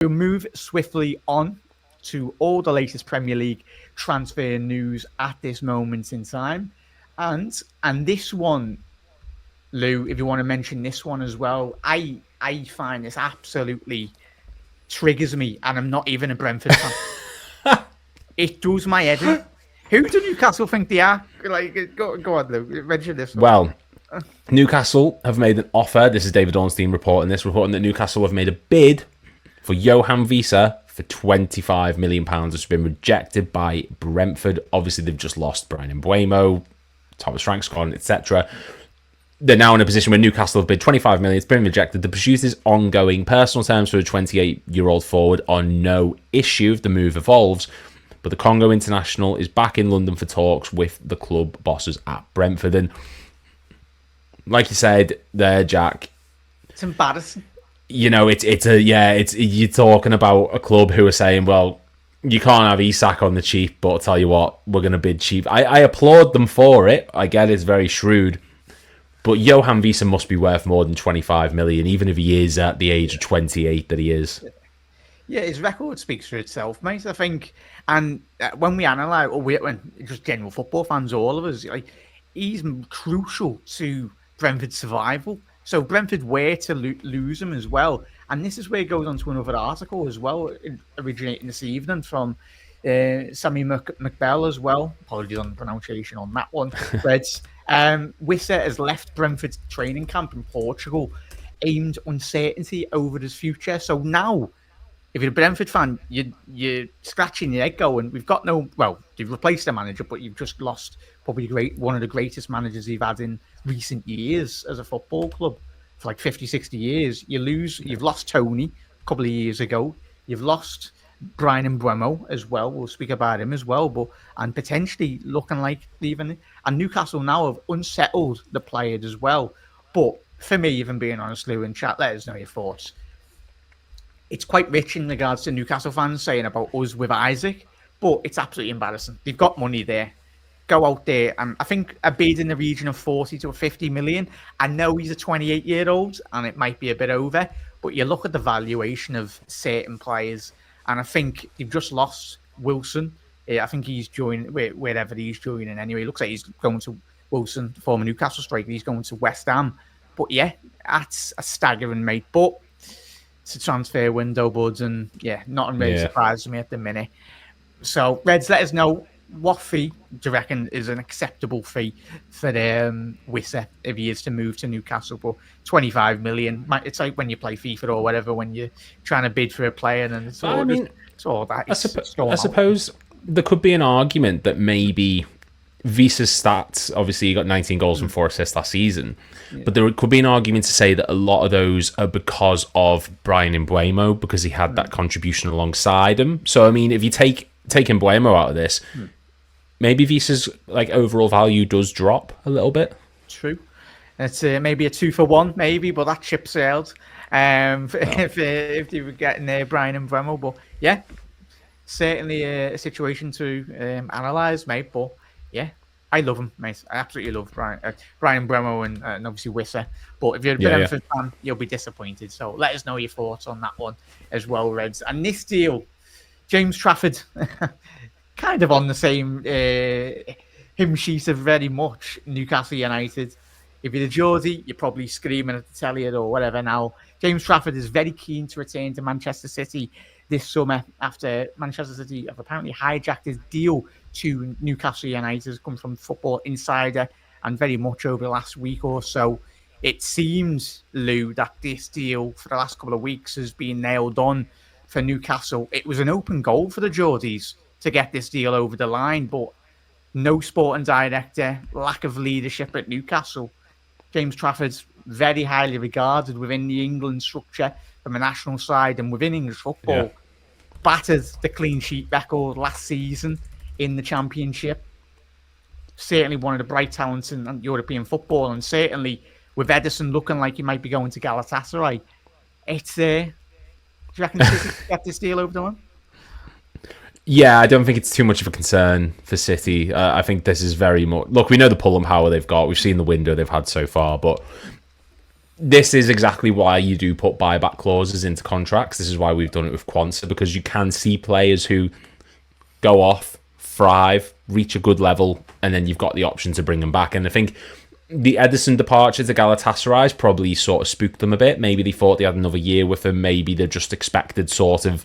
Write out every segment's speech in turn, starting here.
We'll move swiftly on to all the latest Premier League transfer news at this moment in time. And this one, Lou, if you want to mention this one as well, I find this absolutely triggers me, and I'm not even a Brentford fan. It does my head in. Who do Newcastle think they are? Like, go on, Lou, mention this one. Well, Newcastle have made an offer. This is David Ornstein reporting that Newcastle have made a bid for Yoane Wissa for £25 million, which has been rejected by Brentford. Obviously, they've just lost Bryan Mbeumo, Thomas Frankscott, etc. They're now in a position where Newcastle have bid £25 million. It's been rejected. The producers' ongoing personal terms for a 28-year-old forward are no issue if the move evolves. But the Congo international is back in London for talks with the club bosses at Brentford. And like you said there, Jack, it's embarrassing. You know, you're talking about a club who are saying, well, you can't have Isak on the cheap, but I'll tell you what, we're going to bid cheap. I applaud them for it. I get it's very shrewd. But Yoane Wissa must be worth more than 25 million, even if he is at the age of 28 that he is. Yeah, his record speaks for itself, mate, I think. And when we analyse, when just general football fans, all of us, like, he's crucial to Brentford's survival. So Brentford were to lose him as well. And this is where it goes on to another article as well, originating this evening from Sammy McBell as well. Apologies on the pronunciation on that one. But Wissa has left Brentford's training camp in Portugal, aimed uncertainty over his future. So now, if you're a Brentford fan, you're scratching your head going, we've got you've replaced the manager, but you've just lost probably one of the greatest managers you've had in recent years as a football club for like 50, 60 years. You've lost Tony a couple of years ago. You've lost Bryan Mbeumo as well. We'll speak about him as well, and potentially looking like leaving. And Newcastle now have unsettled the players as well. But for me, even being honest, Lou, in chat, let us know your thoughts. It's quite rich in regards to Newcastle fans saying about us with Isaac, but it's absolutely embarrassing. They've got money there. Go out there, and I think a bid in the region of 40 to 50 million. I know he's a 28-year-old, and it might be a bit over, but you look at the valuation of certain players, and I think they've just lost Wilson. I think he's joining wherever he's joining anyway. It looks like he's going to Wilson, former Newcastle striker. He's going to West Ham. But yeah, that's a staggering, mate. But it's a transfer window, buds, and yeah, nothing really surprises me at the minute. So, Reds, let us know, what fee do you reckon is an acceptable fee for Wissa if he is to move to Newcastle? But 25 million, it's like when you play FIFA or whatever, when you're trying to bid for a player, and it's all that. I suppose there could be an argument that maybe Vissa's stats, obviously he got 19 goals and 4 assists last season, but there could be an argument to say that a lot of those are because of Bryan Mbeumo, because he had that contribution alongside him. So, I mean, if you take Mbeumo out of this, maybe Vissa's overall value does drop a little bit. True. It's maybe a 2-for-1, maybe, but that ship sailed. If they were getting Bryan Mbeumo, but yeah, certainly a situation to analyse, mate. But yeah, I love him, mate. I absolutely love Bryan Mbeumo and obviously Wissa. But if you're a Brentford fan, you'll be disappointed. So let us know your thoughts on that one as well, Reds. And this deal, James Trafford, kind of on the same hymn sheet of very much Newcastle United. If you're the Geordie, you're probably screaming at the telly or whatever now. James Trafford is very keen to return to Manchester City this summer after Manchester City have apparently hijacked his deal to Newcastle United. It's come from Football Insider, and very much over the last week or so, it seems, Lou, that this deal for the last couple of weeks has been nailed on for Newcastle. It was an open goal for the Geordies to get this deal over the line, but no sporting director, lack of leadership at Newcastle. James Trafford's very highly regarded within the England structure from a national side and within English football. Yeah. Battered the clean sheet record last season in the Championship. Certainly one of the bright talents in European football, and certainly with Ederson looking like he might be going to Galatasaray. It's do you reckon City can get this deal over the line? Yeah, I don't think it's too much of a concern for City. I think this is very much... Look, we know the pulling power they've got. We've seen the window they've had so far, but this is exactly why you do put buyback clauses into contracts. This is why we've done it with Quansah, because you can see players who go off, thrive, reach a good level, and then you've got the option to bring them back. And I think the Ederson departure to Galatasaray probably sort of spooked them a bit. Maybe they thought they had another year with him. Maybe they just expected sort of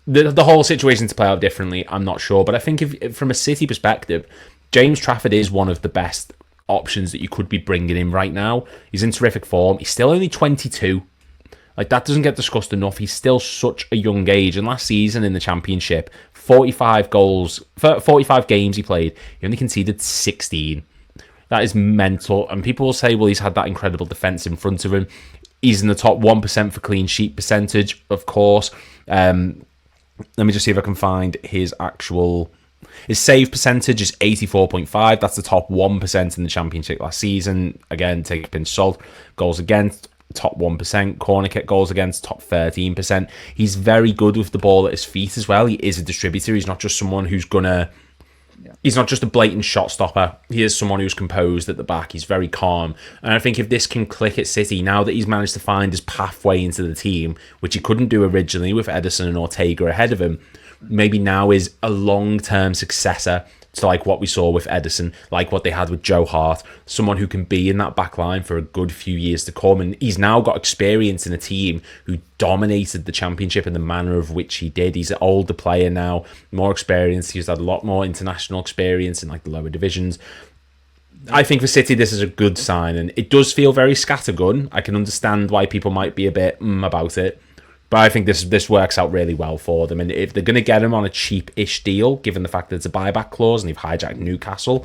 the whole situation to play out differently. I'm not sure. But I think if from a City perspective, James Trafford is one of the best options that you could be bringing in right now. He's in terrific form. He's still only 22. Like, that doesn't get discussed enough. He's still such a young age. And last season in the Championship, 45 goals, 45 games he played, he only conceded 16. That is mental. And people will say, well, he's had that incredible defence in front of him. He's in the top 1% for clean sheet percentage, of course. Let me just see if I can find his actual... His save percentage is 84.5. That's the top 1% in the Championship last season. Again, take a pinch of salt. Goals against, top 1%. Corner kick goals against, top 13%. He's very good with the ball at his feet as well. He is a distributor. He's not just someone who's going to... He's not just a blatant shot stopper. He is someone who's composed at the back. He's very calm. And I think if this can click at City, now that he's managed to find his pathway into the team, which he couldn't do originally with Ederson and Ortega ahead of him, maybe now is a long-term successor to like what we saw with Ederson, like what they had with Joe Hart, someone who can be in that back line for a good few years to come. And he's now got experience in a team who dominated the Championship in the manner of which he did. He's an older player now, more experienced. He's had a lot more international experience in like the lower divisions. I think for City, this is a good sign, and it does feel very scattergun. I can understand why people might be a bit about it. But I think this works out really well for them. And if they're going to get him on a cheap-ish deal, given the fact that it's a buyback clause and they've hijacked Newcastle,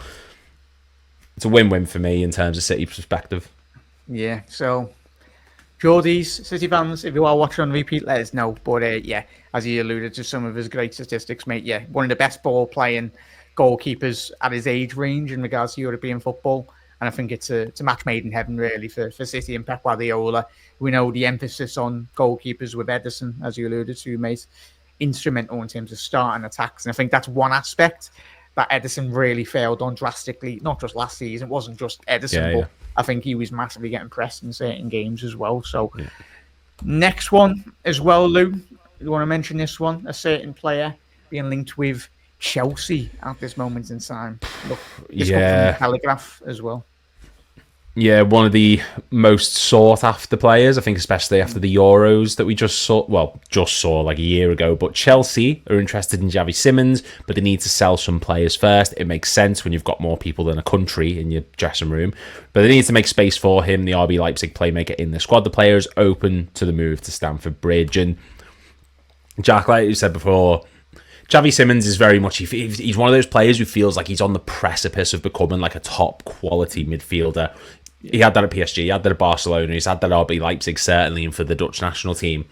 it's a win-win for me in terms of City perspective. Yeah, so Geordies, City fans, if you are watching on repeat, let us know. But yeah, as he alluded to some of his great statistics, mate, yeah, one of the best ball-playing goalkeepers at his age range in regards to European football. And I think it's a match made in heaven, really, for City and Pep Guardiola. We know the emphasis on goalkeepers with Ederson, as you alluded to, mate, instrumental in terms of starting attacks. And I think that's one aspect that Ederson really failed on drastically, not just last season. It wasn't just Ederson, but I think he was massively getting pressed in certain games as well. So next one as well, Lou, you want to mention this one? A certain player being linked with Chelsea at this moment in time. Look, this comes from the Telegraph as well. Yeah, one of the most sought after players, I think, especially after the Euros that we just saw like a year ago. But Chelsea are interested in Xavi Simons, but they need to sell some players first. It makes sense when you've got more people than a country in your dressing room. But they need to make space for him, the RB Leipzig playmaker, in the squad. The player is open to the move to Stamford Bridge. And Jack, like you said before, Xavi Simons is very much, he's one of those players who feels like he's on the precipice of becoming like a top quality midfielder. He had that at PSG, he had that at Barcelona, he's had that at RB Leipzig, certainly, and for the Dutch national team.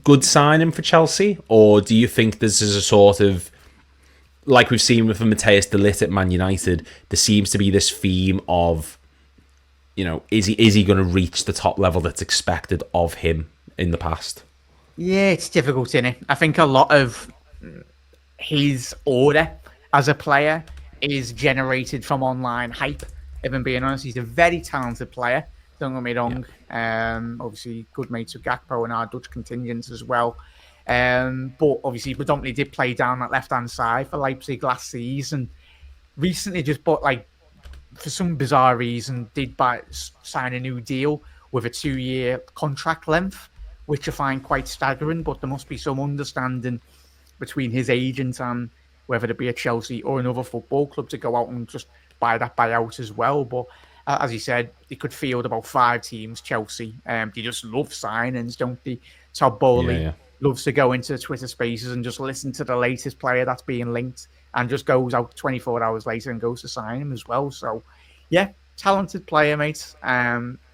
Good signing for Chelsea? Or do you think this is a sort of, like we've seen with Matthias de Ligt at Man United, there seems to be this theme of, you know, is he going to reach the top level that's expected of him in the past? Yeah, it's difficult, isn't it? I think a lot of his order as a player is generated from online hype. If I'm being honest, he's a very talented player. Don't get me wrong. Yeah. Obviously, good mates with Gakpo and our Dutch contingents as well. But obviously, predominantly did play down that left-hand side for Leipzig last season. Recently, just bought, like, for some bizarre reason, sign a new deal with a 2-year contract length, which I find quite staggering. But there must be some understanding between his agent and whether it be a Chelsea or another football club to go out and just buy out as well. But as he said, he could field about 5 teams, Chelsea. They just love signings, don't they? Todd Bowley loves to go into Twitter spaces and just listen to the latest player that's being linked and just goes out 24 hours later and goes to sign him as well. So, yeah, talented player, mate,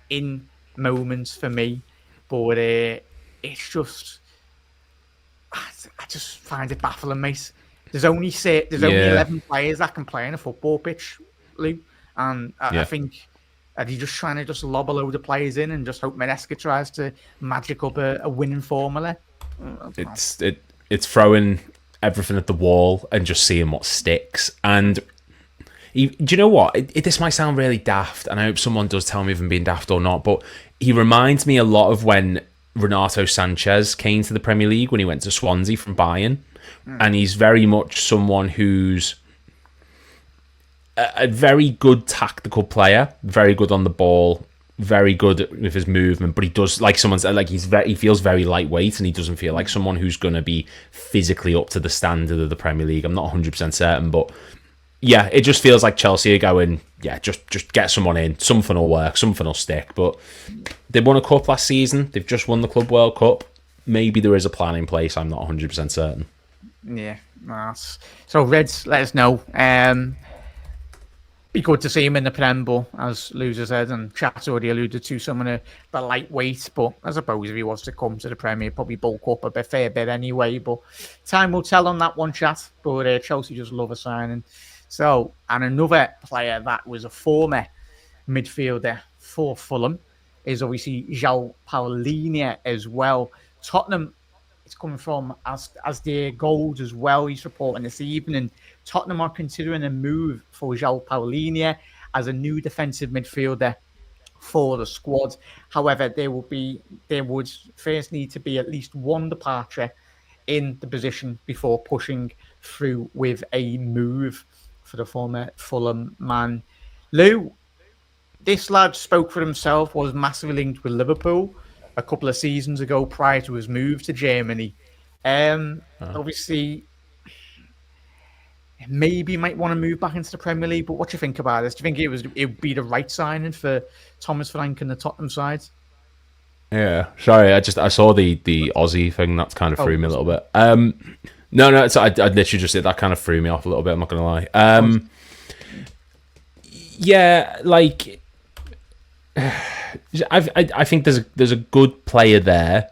in moments for me. But it's just... I just find it baffling, mate. There's only 11 players that can play in a football pitch, Lou. And I think, are you just trying to just lob a load of players in and just hope Maresca tries to magic up a winning formula? It's throwing everything at the wall and just seeing what sticks. And Do you know what? This might sound really daft, and I hope someone does tell me if I'm being daft or not, but he reminds me a lot of when Renato Sanchez came to the Premier League when he went to Swansea from Bayern. And he's very much someone who's a very good tactical player, very good on the ball, very good with his movement, but he does, like someone said, like he feels very lightweight, and he doesn't feel like someone who's going to be physically up to the standard of the Premier League. I'm not 100% certain, but yeah, it just feels like Chelsea are going, yeah, just get someone in, something will work, something will stick. But they won a cup last season, they've just won the Club World Cup. Maybe there is a plan in place, I'm not 100% certain. Yeah, nice. So Reds, let us know. Be good to see him in the Prem, but as Loser said, and Chat's already alluded to some of the lightweight, but I suppose if he was to come to the Premier, he'd probably bulk up a fair bit anyway, but time will tell on that one, Chat. But Chelsea just love a signing. So, and another player that was a former midfielder for Fulham is obviously João Paulinho as well. Tottenham, it's coming from as their goals as well. He's reporting this evening. Tottenham are considering a move for João Paulinho as a new defensive midfielder for the squad. However, there would first need to be at least one departure in the position before pushing through with a move for the former Fulham man. Lou, this lad spoke for himself, was massively linked with Liverpool a couple of seasons ago prior to his move to Germany. Obviously, maybe might want to move back into the Premier League, but what do you think about this? Do you think it would be the right signing for Thomas Frank and the Tottenham side? Yeah, sorry, I saw the Ozzy thing. That's kind of threw me a little bit. No, I literally just said that kind of threw me off a little bit. I'm not gonna lie. Yeah, like I think there's a good player there.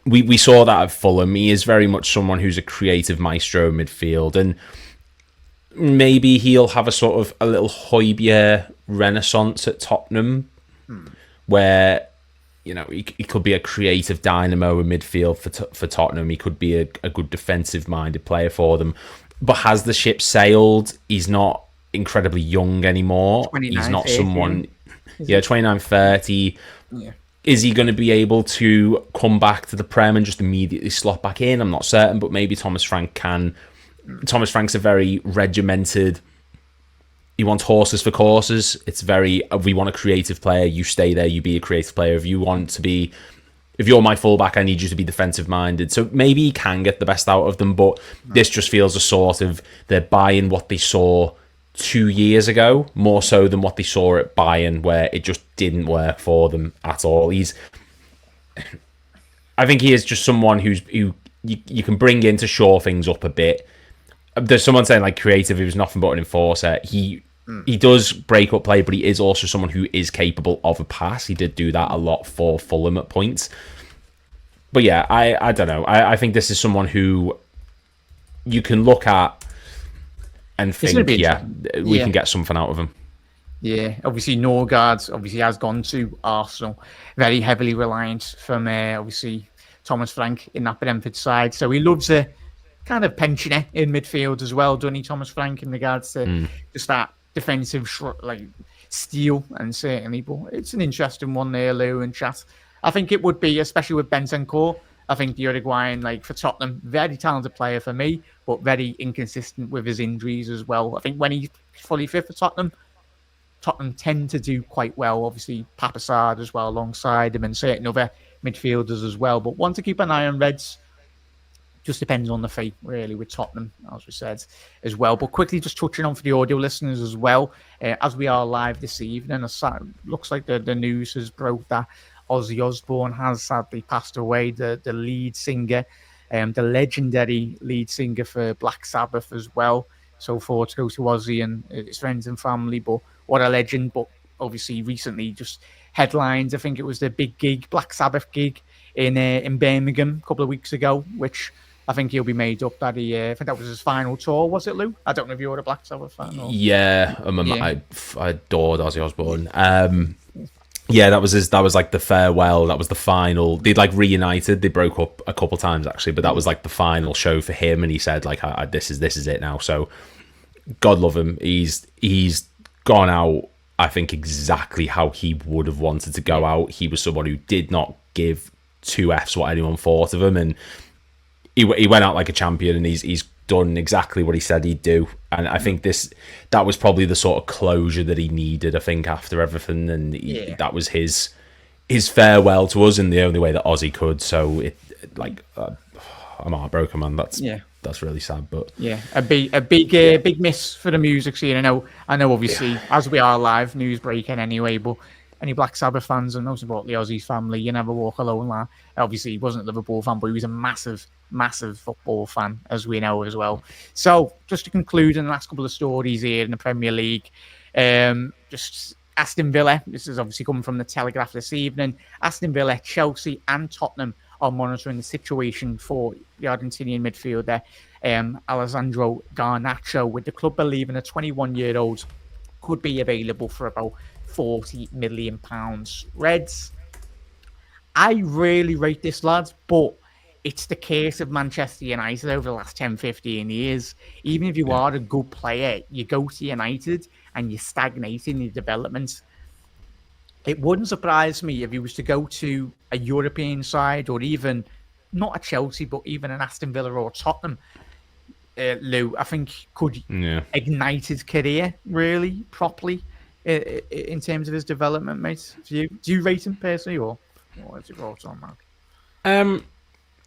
We saw that at Fulham. He is very much someone who's a creative maestro midfield, and maybe he'll have a sort of a little Højbjerg renaissance at Tottenham, where he could be a creative dynamo in midfield for Tottenham. He could be a good defensive minded player for them. But has the ship sailed? He's not incredibly young anymore. He's not someone. Yeah, 29, 30. Yeah. Is he going to be able to come back to the Prem and just immediately slot back in? I'm not certain, but maybe Thomas Frank can. Thomas Frank's a very regimented. He wants horses for courses. It's very, we want a creative player. You stay there. You be a creative player. If you're my fullback, I need you to be defensive minded. So maybe he can get the best out of them, but this just feels a sort of, they're buying what they saw 2 years ago, more so than what they saw at Bayern, where it just didn't work for them at all. I think he is just someone who you can bring in to shore things up a bit. There's someone saying like creative, he was nothing but an enforcer. He does break up play, but he is also someone who is capable of a pass. He did do that a lot for Fulham at points. But yeah, I don't know. I think this is someone who you can look at and think, we can get something out of him. Yeah, obviously Norgard has gone to Arsenal, very heavily reliant from obviously Thomas Frank in that Brentford side. So he loves a kind of pensioner in midfield as well, doesn't he, Thomas Frank, in regards to just that defensive steel, and certainly. But it's an interesting one there, Lou and Chat. I think it would be, especially with Bentancur. I think the Uruguayan, for Tottenham, very talented player for me, but very inconsistent with his injuries as well. I think when he's fully fit for Tottenham tend to do quite well. Obviously, Papassard as well alongside him, and certain other midfielders as well. But one to keep an eye on, Reds. Just depends on the fate, really, with Tottenham, as we said, as well. But quickly, just touching on for the audio listeners as well, as we are live this evening, looks like the news has broke that Ozzy Osbourne has sadly passed away, the lead singer, the legendary lead singer for Black Sabbath as well. So thoughts go to Ozzy and his friends and family, but what a legend. But obviously recently just headlines, I think it was the big gig, Black Sabbath gig in Birmingham a couple of weeks ago, which I think he'll be made up that I think that was his final tour, was it, Lou? I don't know if you're a Black Sabbath fan. Or... Yeah, I adored Ozzy Osbourne. Yeah, that was like the farewell. That was the final. They'd reunited. They broke up a couple times actually, but that was like the final show for him. And he said this is it now. So God love him. He's gone out, I think, exactly how he would have wanted to go out. He was someone who did not give two Fs what anyone thought of him, and he went out like a champion, and he's done exactly what he said he'd do. And I think that was probably the sort of closure that he needed, I think, after everything, and that was his farewell to us in the only way that Ozzy could. So I'm heartbroken, man. That's really sad, but a big miss for the music scene. I know. Obviously, as we are live news breaking anyway, but any Black Sabbath fans and most importantly Ozzy's family, you never walk alone. Lad. Obviously, he wasn't a Liverpool fan, but he was a massive football fan, as we know as well. So, just to conclude in the last couple of stories here in the Premier League, just Aston Villa. This is obviously coming from the Telegraph this evening. Aston Villa, Chelsea, and Tottenham are monitoring the situation for the Argentinian midfielder Alessandro Garnacho, with the club believing a 21-year-old could be available for about £40 million. Reds, I really rate this, lads, but it's the case of Manchester United over the last 10, 15 years. Even if you are a good player, you go to United and you stagnate in your development. It wouldn't surprise me if he was to go to a European side, or even not a Chelsea, but even an Aston Villa or Tottenham. Lou, I think could ignite his career really properly in terms of his development, mate. Do you rate him personally, or what's your thoughts on that?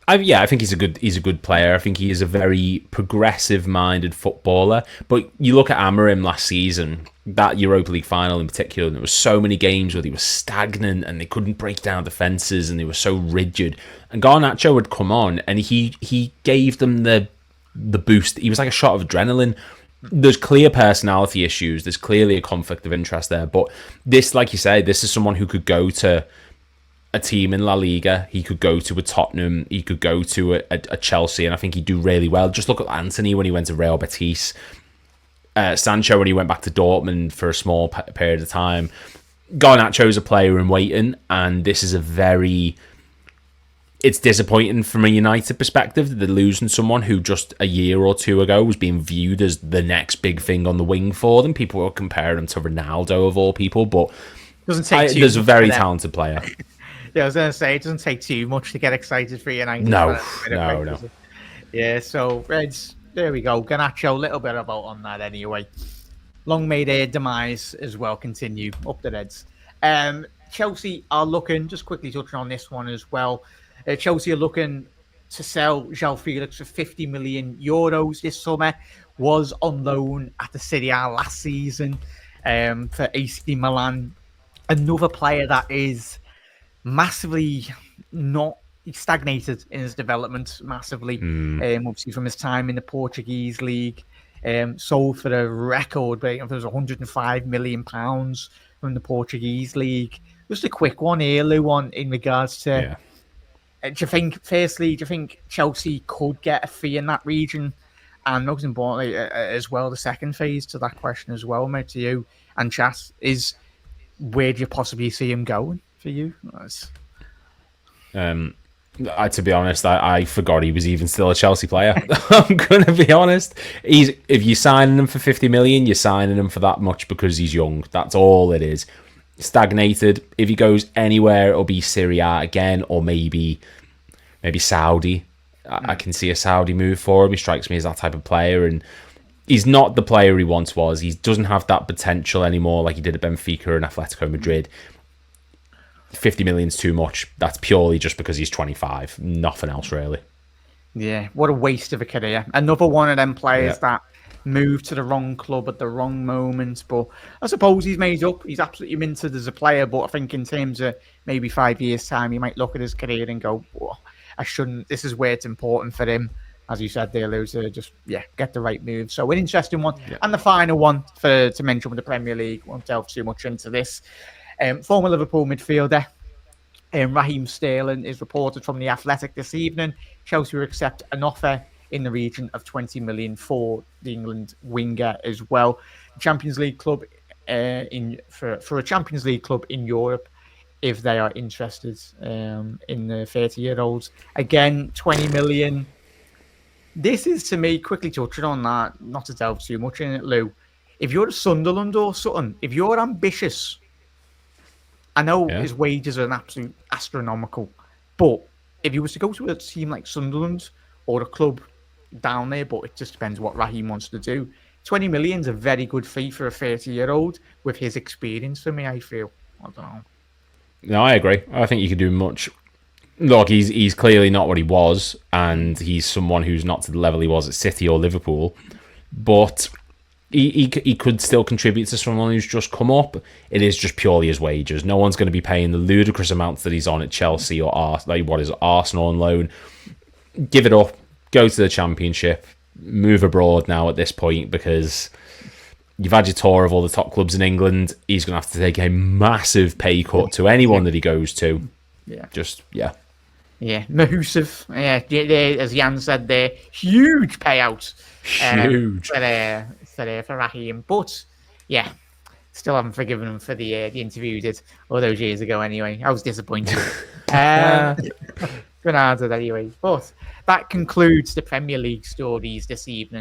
I think he's a good player. I think he is a very progressive-minded footballer. But you look at Amorim last season, that Europa League final in particular, and there were so many games where they were stagnant and they couldn't break down defences and they were so rigid. And Garnacho would come on and he gave them the boost. He was like a shot of adrenaline. There's clear personality issues. There's clearly a conflict of interest there. But this, like you say, this is someone who could go to a team in La Liga. He could go to a Tottenham. He could go to a Chelsea, and I think he'd do really well. Just look at Anthony when he went to Real Betis. Sancho when he went back to Dortmund for a small period of time. Garnacho is a player in waiting, and this is it's disappointing from a United perspective that they're losing someone who just a year or two ago was being viewed as the next big thing on the wing for them. People were comparing him to Ronaldo of all people, but there's a very talented player. Yeah, I was going to say, it doesn't take too much to get excited for United. No. Yeah, so Reds, there we go. Garnacho, a little bit about on that anyway. Long may their demise as well continue. Up the Reds. Chelsea are looking, just quickly touching on this one as well. Chelsea are looking to sell João Felix for €50 million this summer. Was on loan at the Serie A last season for AC Milan. Another player that is massively not stagnated in his development massively. Obviously from his time in the Portuguese league, sold for a record, I think it was £105 million from the Portuguese league. Just a quick one here, Lou, in regards to do you think Chelsea could get a fee in that region? And most importantly, as well, the second phase to that question as well, mate, to you and Chas, is where do you possibly see him going for you? To be honest, I forgot he was even still a Chelsea player. I'm going to be honest. If you're signing him for 50 million, you're signing him for that much because he's young. That's all it is. Stagnated. If he goes anywhere, it'll be Serie A again, or maybe Saudi. I can see a Saudi move for him. He strikes me as that type of player, and he's not the player he once was. He doesn't have that potential anymore like he did at Benfica and Atletico Madrid. 50 million's too much. That's purely just because he's 25. Nothing else, really. Yeah, what a waste of a career. Another one of them players that moved to the wrong club at the wrong moment. But I suppose he's made up. He's absolutely minted as a player. But I think in terms of maybe 5 years' time, he might look at his career and go, I shouldn't. This is where it's important for him, as you said there, Lou, to just get the right move. So an interesting one. And the final one to mention with the Premier League, won't delve too much into this. Former Liverpool midfielder Raheem Sterling is reported from The Athletic this evening. Chelsea will accept an offer in the region of 20 million for the England winger as well. Champions League club for a Champions League club in Europe, if they are interested in the 30-year-olds. Again, 20 million. This is, to me, quickly touching on that, not to delve too much in it, Lou. If you're a Sunderland or something, if you're ambitious, I know Yeah. his wages are an absolute astronomical, but if you was to go to a team like Sunderland or a club down there, but it just depends what Raheem wants to do. 20 million is a very good fee for a 30-year-old with his experience for me, I feel. I don't know. No, I agree. I think you could do much. Look, he's clearly not what he was, and he's someone who's not to the level he was at City or Liverpool. But he could still contribute to someone who's just come up. It is just purely his wages. No one's going to be paying the ludicrous amounts that he's on at Chelsea or Arsenal on loan. Give it up. Go to the Championship. Move abroad now at this point, because you've had your tour of all the top clubs in England. He's going to have to take a massive pay cut to anyone that he goes to. Yeah. Yeah, Mahusiv. Yeah, as Jan said there, huge payout. Huge. For Raheem. But, yeah, still haven't forgiven him for the interview he did all those years ago anyway. I was disappointed. Granada anyway. But that concludes the Premier League stories this evening.